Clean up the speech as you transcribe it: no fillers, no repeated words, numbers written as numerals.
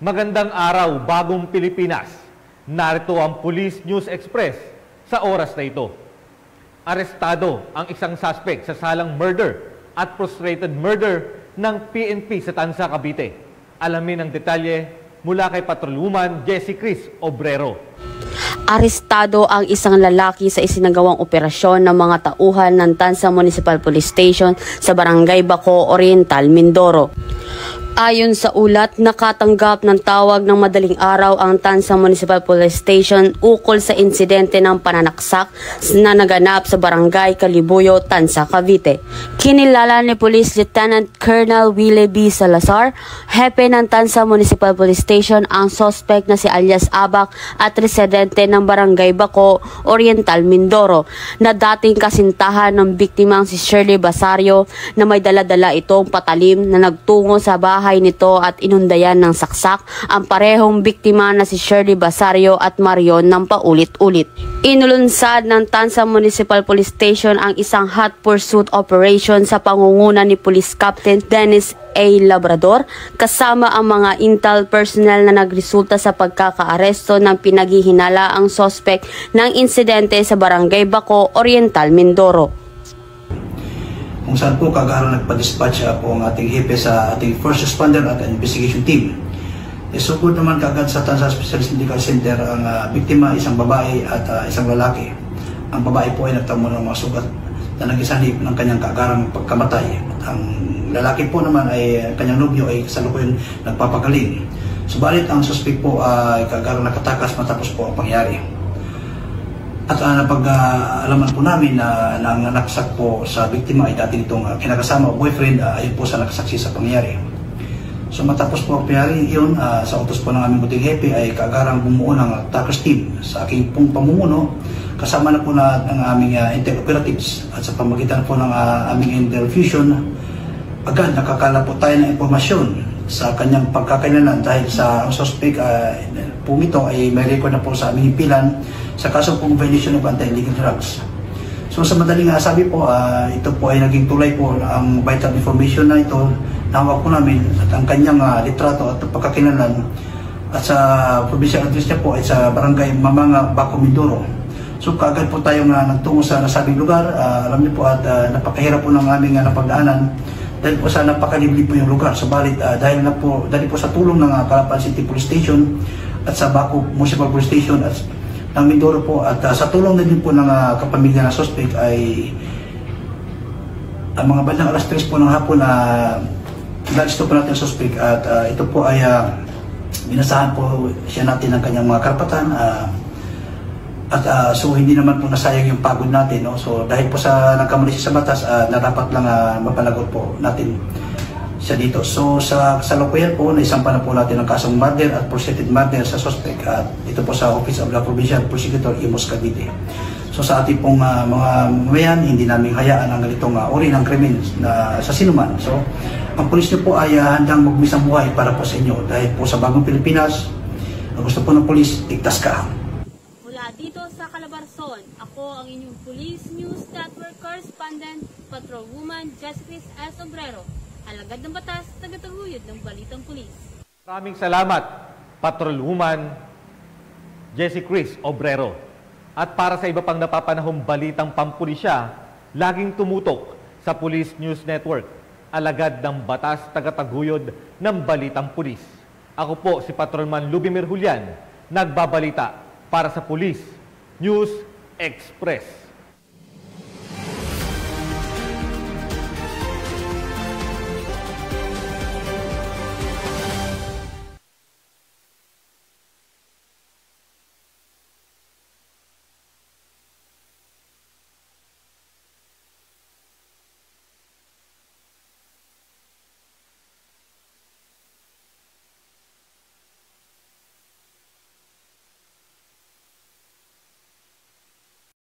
Magandang araw, bagong Pilipinas. Narito ang Police News Express sa oras na ito. Arestado ang isang suspect sa salang murder at frustrated murder ng PNP sa Tansa, Cavite. Alamin ang detalye mula kay Patrolwoman Jessie Chris Obrero. Arestado ang isang lalaki sa isinagawang operasyon ng mga tauhan ng Tansa Municipal Police Station sa Barangay Baco Oriental, Mindoro. Ayon sa ulat, nakatanggap ng tawag ng madaling araw ang Tansa Municipal Police Station ukol sa insidente ng pananaksak na naganap sa Barangay Calibuyo, Tansa, Cavite. Kinilala ni Police Lieutenant Colonel Willie B. Salazar, hepe ng Tansa Municipal Police Station, ang suspect na si alias Abak at residente ng Barangay Baco Oriental, Mindoro, na dating kasintahan ng biktimang si Shirley Basario, na may dala-dala itong patalim na nagtungo sa bahay nito at inundayan ng saksak ang parehong biktima na si Shirley Basario at Marion ng paulit-ulit. Inulunsad ng Tansa Municipal Police Station ang isang hot pursuit operation sa pangunguna ni Police Captain Dennis A. Labrador kasama ang mga intel personnel na nagresulta sa pagkakaaresto ng pinaghihinala ang suspect ng insidente sa Barangay Baco Oriental, Mindoro. Kung saan po kagaharang nagpa-dispatch po ang ating hepe sa ating first responder at investigation team. Isugod naman kagad sa Tansa Specialist Medical Center ang biktima, isang babae at isang lalaki. Ang babae po ay nagtamo ng mga sugat na nag-isanib ng kanyang kagaharang pagkamatay. Ang lalaki po naman ay kanyang nobyo ay kasalukuyan nagpapagaling. Subalit ang suspect po ay kagaharang nakatakas matapos po ang pangyari. At napag-alaman po namin na nanganaksak po sa biktima ay dati nitong kinakasama o boyfriend, ayun po sa nakasaksi sa pangyayari. So matapos po ang pangyayari yun, sa utos po ng aming buting hepe ay kaagarang bumuo ng trackers team sa aking pong pamumuno, kasama na po ng aming intel operatives at sa pamagitan po ng aming intel fusion, agad nakakala po tayo ng impormasyon sa kanyang pagkakailangan dahil sa suspect pumito ay may record na po sa aming himpilan sa kaso pong violation of anti-illegal drugs. So sa madaling sabi po, ito po ay naging tulay po ang vital information na ito nawag po namin at ang kanyang litrato at pagkakinalan at sa provincial address niya po ay sa Barangay Mamanga, Baco, Mindoro. So kaagad po tayong nagtungo sa nasabing lugar. Alam niyo po at napakahirap po ng aming napagdaanan dahil po sa napakalibli po yung lugar. Subalit dahil po sa tulong ng Calapan City Police Station at sa Baco Municipal Police Station at ng Mindoro po at sa tulong na din po ng kapamilya ng suspect ay ang mga bandang alas 3 po ng hapon nalisto po natin ang suspect at ito po ay minasahan po siya natin ng kanyang mga karapatan at so hindi naman po nasayang yung pagod natin, no? So dahil po sa nagkamali siya sa batas na dapat lang mapanagot po natin siya dito. So sa kasalukuyan po, naisampa na po natin ang kasong murder at proceeded murder sa suspect at ito po sa Office of the Provincial Prosecutor Imus, Cavite. So sa ating pong mga mamayan, hindi namin hayaan ang ganitong uri ng krimen na sa sinuman. So ang pulis niyo po ay handang magmisang buhay para po sa inyo dahil po sa bagong Pilipinas, ang gusto po ng pulis, ligtas ka. Mula dito sa Calabarzon, ako ang inyong Police News Network Correspondent, Patrolwoman Jessie Chris Obrero. Alagad ng batas, tagataguyod ng balitang pulis. Maraming salamat, Patrolwoman Jessie Chris Obrero. At para sa iba pang napapanahong balitang pampulisya, laging tumutok sa Police News Network. Alagad ng batas, tagataguyod ng balitang pulis. Ako po si Patrolman Lubimir Julian, nagbabalita para sa Police News Express.